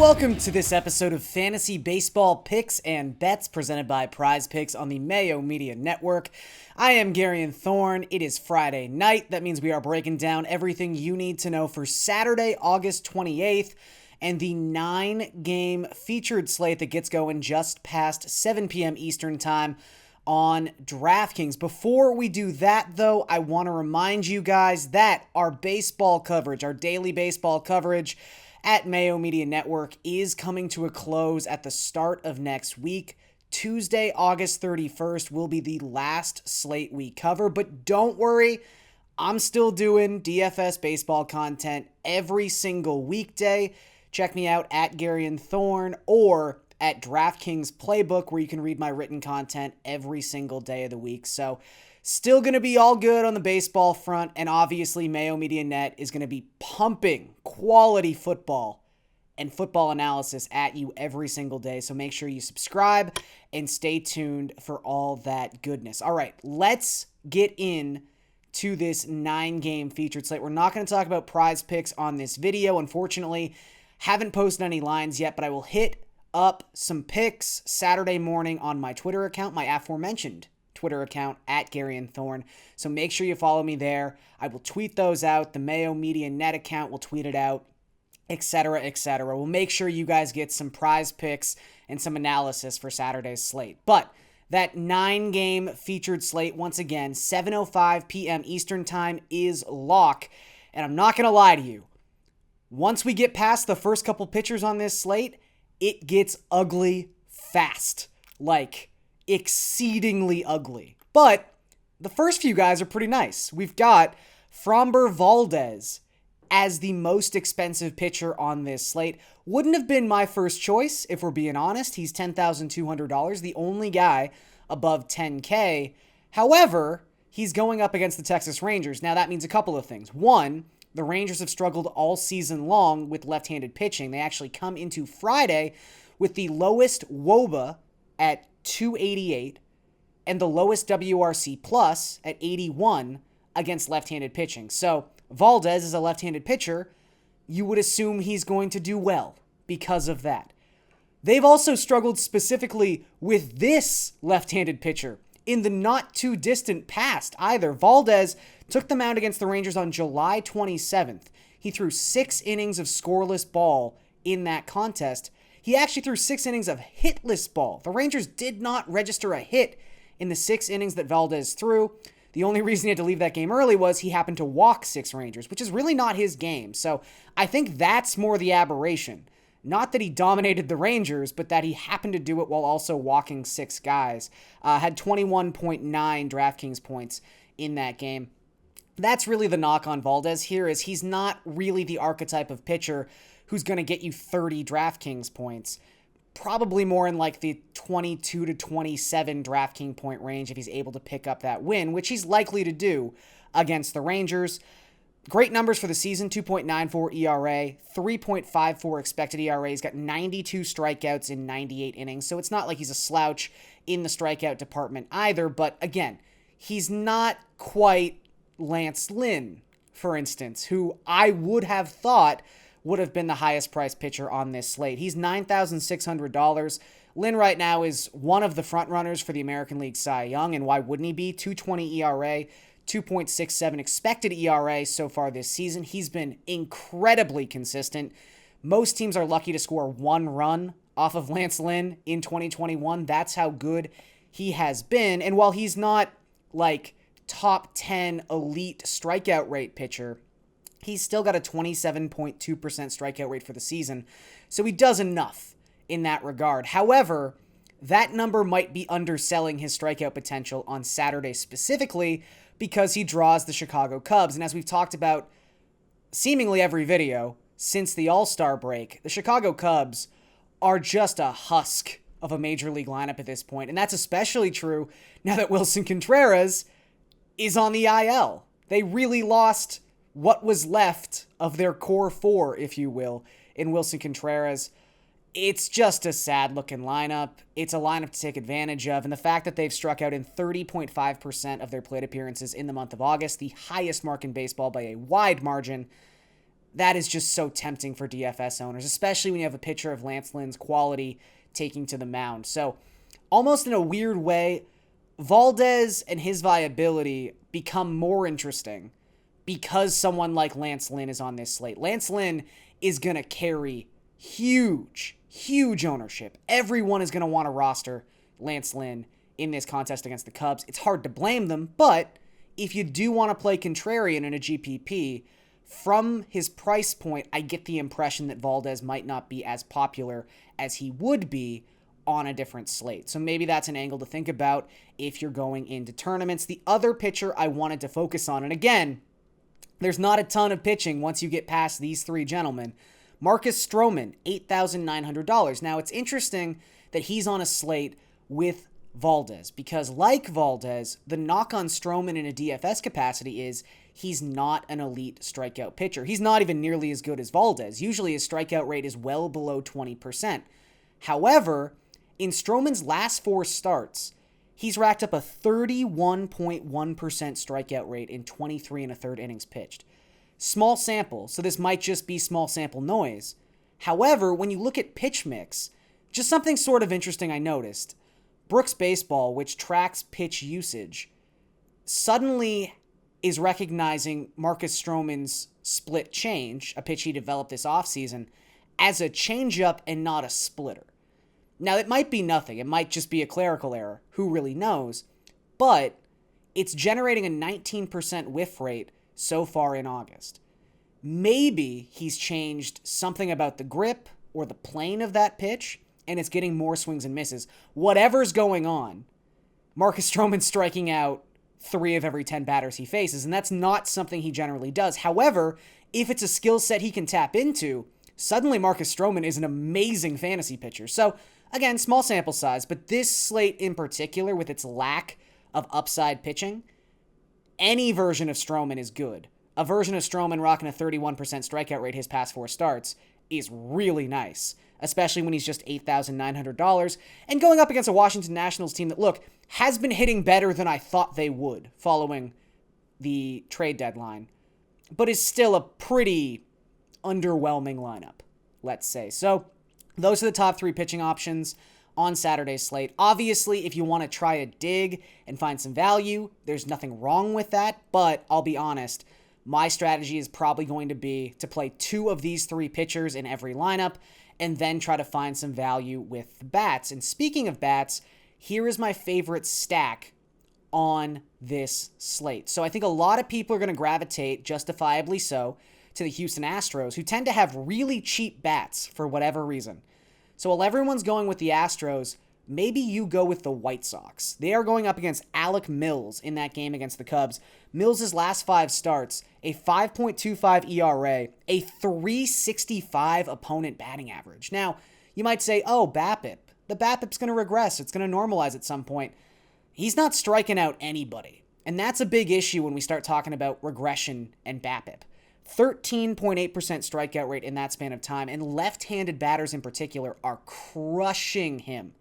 welcome to this episode of Fantasy Baseball Picks and Bets presented by Prize Picks on the Mayo Media Network. I am Garion Thorne. It is Friday night. That means we are breaking down everything you need to know for Saturday, August 28th, and the 9-game featured slate that gets going just past 7 p.m. Eastern Time on DraftKings. Before we do that, though, I want to remind you guys that our baseball coverage, our daily baseball coverage at Mayo Media Network is coming to a close at the start of next week. Tuesday, August 31st will be the last slate we cover, but don't worry, I'm still doing DFS baseball content every single weekday. Check me out at Garion Thorne or at DraftKings Playbook, where you can read my written content every single day of the week. So still going to be all good on the baseball front, and obviously Mayo Media Net is going to be pumping quality football and football analysis at you every single day. So make sure you subscribe and stay tuned for all that goodness. All right, let's get in to this 9-game featured slate. We're not going to talk about Prize Picks on this video. Unfortunately, haven't posted any lines yet, but I will hit up some picks Saturday morning on my Twitter account, my aforementioned Twitter account at Garion Thorne. So make sure you follow me there. I will tweet those out. The Mayo Media Net account will tweet it out, etc., etc. We'll make sure you guys get some prize picks and some analysis for Saturday's slate. But that 9-game featured slate, once again, 7:05 p.m. Eastern Time is lock. And I'm not going to lie to you. Once we get past the first couple pitchers on this slate, it gets ugly fast. Like, exceedingly ugly. But the first few guys are pretty nice. We've got Framber Valdez as the most expensive pitcher on this slate. Wouldn't have been my first choice, if we're being honest. He's $10,200, the only guy above $10K. However, he's going up against the Texas Rangers. Now, that means a couple of things. One, the Rangers have struggled all season long with left-handed pitching. They actually come into Friday with the lowest WOBA at 288 and the lowest WRC plus at 81 against left-handed pitching. So Valdez is a left-handed pitcher. You would assume he's going to do well because of that. They've also struggled specifically with this left-handed pitcher in the not too distant past either. Valdez took them out against the Rangers on July 27th. He threw 6 innings of scoreless ball in that contest. He actually threw 6 innings of hitless ball. The Rangers did not register a hit in the 6 innings that Valdez threw. The only reason he had to leave that game early was he happened to walk 6 Rangers, which is really not his game. So I think that's more the aberration. Not that he dominated the Rangers, but that he happened to do it while also walking 6 guys. Had 21.9 DraftKings points in that game. That's really the knock on Valdez here, is he's not really the archetype of pitcher who's going to get you 30 DraftKings points. Probably more in like the 22 to 27 DraftKings point range if he's able to pick up that win, which he's likely to do against the Rangers. Great numbers for the season, 2.94 ERA, 3.54 expected ERA. He's got 92 strikeouts in 98 innings, so it's not like he's a slouch in the strikeout department either, but again, he's not quite Lance Lynn, for instance, who I would have thought would have been the highest priced pitcher on this slate. He's $9,600. Lynn right now is one of the front runners for the American League Cy Young, and why wouldn't he be? 2.20 ERA, 2.67 expected ERA so far this season. He's been incredibly consistent. Most teams are lucky to score 1 run off of Lance Lynn in 2021. That's how good he has been. And while he's not like top 10 elite strikeout rate pitcher, he's still got a 27.2% strikeout rate for the season. So he does enough in that regard. However, that number might be underselling his strikeout potential on Saturday specifically because he draws the Chicago Cubs. And as we've talked about seemingly every video since the All-Star break, the Chicago Cubs are just a husk of a major league lineup at this point. And that's especially true now that Wilson Contreras is on the IL. They really lost what was left of their core 4, if you will, in Wilson Contreras. It's just a sad-looking lineup. It's a lineup to take advantage of, and the fact that they've struck out in 30.5% of their plate appearances in the month of August, the highest mark in baseball by a wide margin, that is just so tempting for DFS owners, especially when you have a pitcher of Lance Lynn's quality taking to the mound. So almost in a weird way, Valdez and his viability become more interesting because someone like Lance Lynn is on this slate. Lance Lynn is going to carry huge ownership. Everyone is going to want to roster Lance Lynn in this contest against the Cubs. It's hard to blame them, but if you do want to play contrarian in a GPP, from his price point, I get the impression that Valdez might not be as popular as he would be on a different slate. So maybe that's an angle to think about if you're going into tournaments. The other pitcher I wanted to focus on, and again, there's not a ton of pitching once you get past these three gentlemen. Marcus Stroman, $8,900. Now, it's interesting that he's on a slate with Valdez because, like Valdez, the knock on Stroman in a DFS capacity is he's not an elite strikeout pitcher. He's not even nearly as good as Valdez. Usually his strikeout rate is well below 20%. However, in Stroman's last 4 starts, he's racked up a 31.1% strikeout rate in 23 1/3 innings pitched. Small sample, so this might just be small sample noise. However, when you look at pitch mix, just something sort of interesting I noticed. Brooks Baseball, which tracks pitch usage, suddenly is recognizing Marcus Stroman's split change, a pitch he developed this offseason, as a changeup and not a splitter. Now, it might be nothing. It might just be a clerical error. Who really knows? But it's generating a 19% whiff rate so far in August. Maybe he's changed something about the grip or the plane of that pitch, and it's getting more swings and misses. Whatever's going on, Marcus Stroman's striking out 3 of every 10 batters he faces, and that's not something he generally does. However, if it's a skill set he can tap into, suddenly Marcus Stroman is an amazing fantasy pitcher. So, again, small sample size, but this slate in particular, with its lack of upside pitching, any version of Stroman is good. A version of Stroman rocking a 31% strikeout rate his past 4 starts is really nice, especially when he's just $8,900 and going up against a Washington Nationals team that, look, has been hitting better than I thought they would following the trade deadline, but is still a pretty underwhelming lineup, let's say. So those are the top 3 pitching options on Saturday's slate. Obviously, if you want to try a dig and find some value, there's nothing wrong with that, but I'll be honest, my strategy is probably going to be to play 2 of these 3 pitchers in every lineup and then try to find some value with the bats. And speaking of bats, here is my favorite stack on this slate. So I think a lot of people are going to gravitate, justifiably so, to the Houston Astros, who tend to have really cheap bats for whatever reason. So while everyone's going with the Astros, maybe you go with the White Sox. They are going up against Alec Mills in that game against the Cubs. Mills' last 5 starts, a 5.25 ERA, a 365 opponent batting average. Now, you might say, oh, BABIP. The BABIP's going to regress. It's going to normalize at some point. He's not striking out anybody. And that's a big issue when we start talking about regression and BABIP. 13.8% strikeout rate in that span of time, and left-handed batters in particular are crushing him.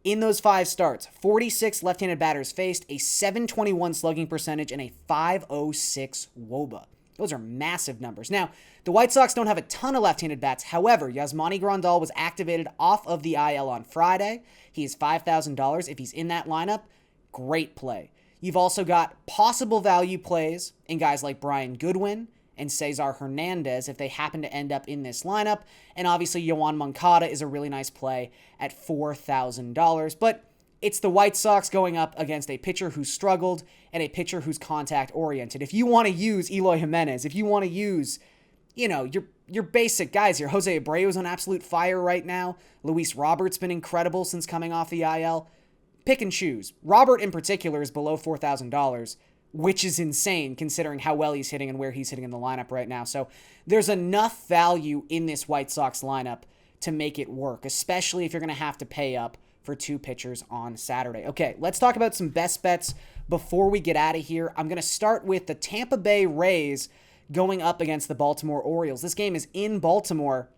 In those 5 starts, 46 left-handed batters faced, a 721 slugging percentage, and a 506 WOBA. Those are massive numbers. Now, the White Sox don't have a ton of left-handed bats. However, Yasmani Grandal was activated off of the IL on Friday. He is $5,000. If he's in that lineup, great play. You've also got possible value plays in guys like Brian Goodwin and Cesar Hernandez if they happen to end up in this lineup. And obviously, Yoan Moncada is a really nice play at $4,000. But it's the White Sox going up against a pitcher who's struggled and a pitcher who's contact-oriented. If you want to use Eloy Jimenez, if you want to use, your basic guys here, Jose Abreu's on absolute fire right now. Luis Robert's been incredible since coming off the IL. Pick and choose. Robert in particular is below $4,000, which is insane considering how well he's hitting and where he's hitting in the lineup right now. So there's enough value in this White Sox lineup to make it work, especially if you're going to have to pay up for 2 pitchers on Saturday. Okay, let's talk about some best bets before we get out of here. I'm going to start with the Tampa Bay Rays going up against the Baltimore Orioles. This game is in Baltimore,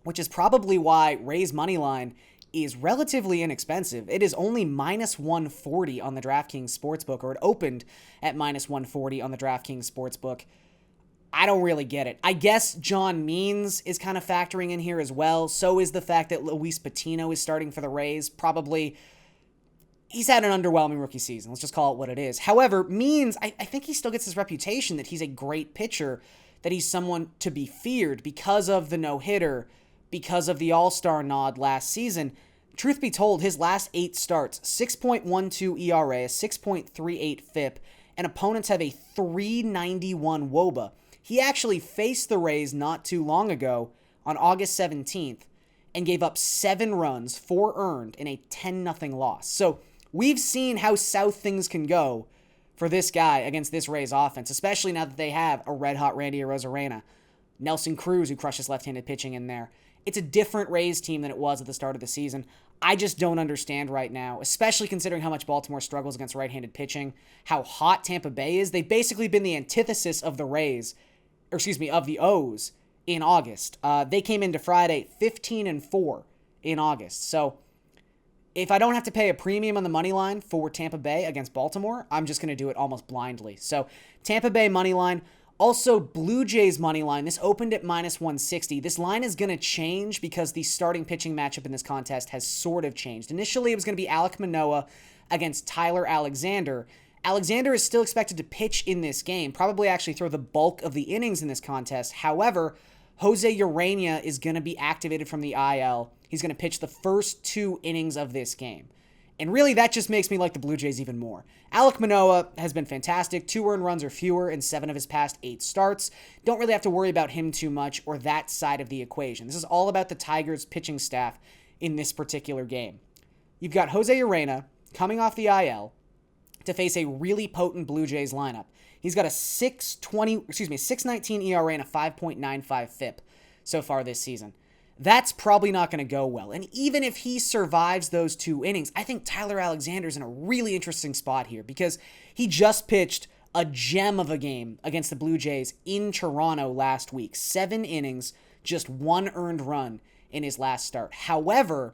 which is probably why Rays money line is relatively inexpensive. It is only minus 140 on the DraftKings Sportsbook, or it opened at minus 140 on the DraftKings Sportsbook. I don't really get it. I guess John Means is kind of factoring in here as well. So is the fact that Luis Patino is starting for the Rays. Probably, he's had an underwhelming rookie season. Let's just call it what it is. However, Means, I think he still gets his reputation that he's a great pitcher, that he's someone to be feared because of the no-hitter, because of the All-Star nod last season. Truth be told, his last 8 starts, 6.12 ERA, a 6.38 FIP, and opponents have a 391 WOBA. He actually faced the Rays not too long ago on August 17th and gave up 7 runs, 4 earned, in a 10-0 loss. So we've seen how south things can go for this guy against this Rays offense, especially now that they have a red-hot Randy Arozarena, Nelson Cruz, who crushes left-handed pitching in there. It's a different Rays team than it was at the start of the season. I just don't understand right now, especially considering how much Baltimore struggles against right-handed pitching, how hot Tampa Bay is. They've basically been the antithesis of the Rays, of the O's in August. They came into Friday 15-4 in August. So if I don't have to pay a premium on the money line for Tampa Bay against Baltimore, I'm just going to do it almost blindly. So Tampa Bay money line. Also, Blue Jays money line. This opened at -160. This line is going to change because the starting pitching matchup in this contest has sort of changed. Initially, it was going to be Alek Manoah against Tyler Alexander. Alexander is still expected to pitch in this game, probably actually throw the bulk of the innings in this contest. However, Jose Urena is going to be activated from the IL. He's going to pitch the first 2 innings of this game. And really, that just makes me like the Blue Jays even more. Alek Manoah has been fantastic. 2 earned runs or fewer in 7 of his past 8 starts. Don't really have to worry about him too much or that side of the equation. This is all about the Tigers' pitching staff in this particular game. You've got Jose Urena coming off the IL to face a really potent Blue Jays lineup. He's got a 6.19 ERA and a 5.95 FIP so far this season. That's probably not going to go well. And even if he survives those 2 innings, I think Tyler Alexander's in a really interesting spot here because he just pitched a gem of a game against the Blue Jays in Toronto last week. 7 innings, just 1 earned run in his last start. However,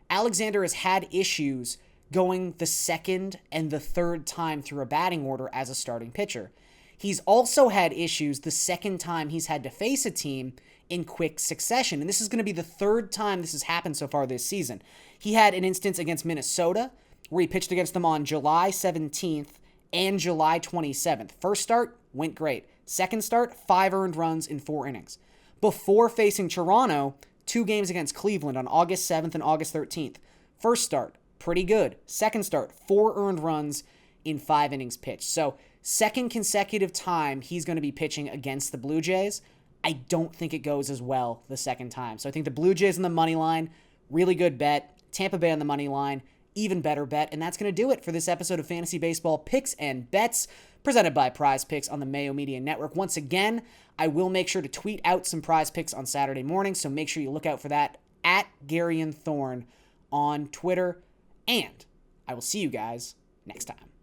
Alexander has had issues going the second and the third time through a batting order as a starting pitcher. He's also had issues the second time he's had to face a team in quick succession, and this is going to be the 3rd time this has happened so far this season. He had an instance against Minnesota where he pitched against them on July 17th and July 27th. First start, went great. Second start, 5 earned runs in 4 innings. Before facing Toronto, 2 games against Cleveland on August 7th and August 13th. First start, pretty good. Second start, 4 earned runs in 5 innings pitched. So, second consecutive time he's going to be pitching against the Blue Jays. I don't think it goes as well the second time. So I think the Blue Jays on the money line, really good bet. Tampa Bay on the money line, even better bet. And that's going to do it for this episode of Fantasy Baseball Picks and Bets, presented by Prize Picks on the Mayo Media Network. Once again, I will make sure to tweet out some Prize Picks on Saturday morning, so make sure you look out for that at Garion Thorne on Twitter. And I will see you guys next time.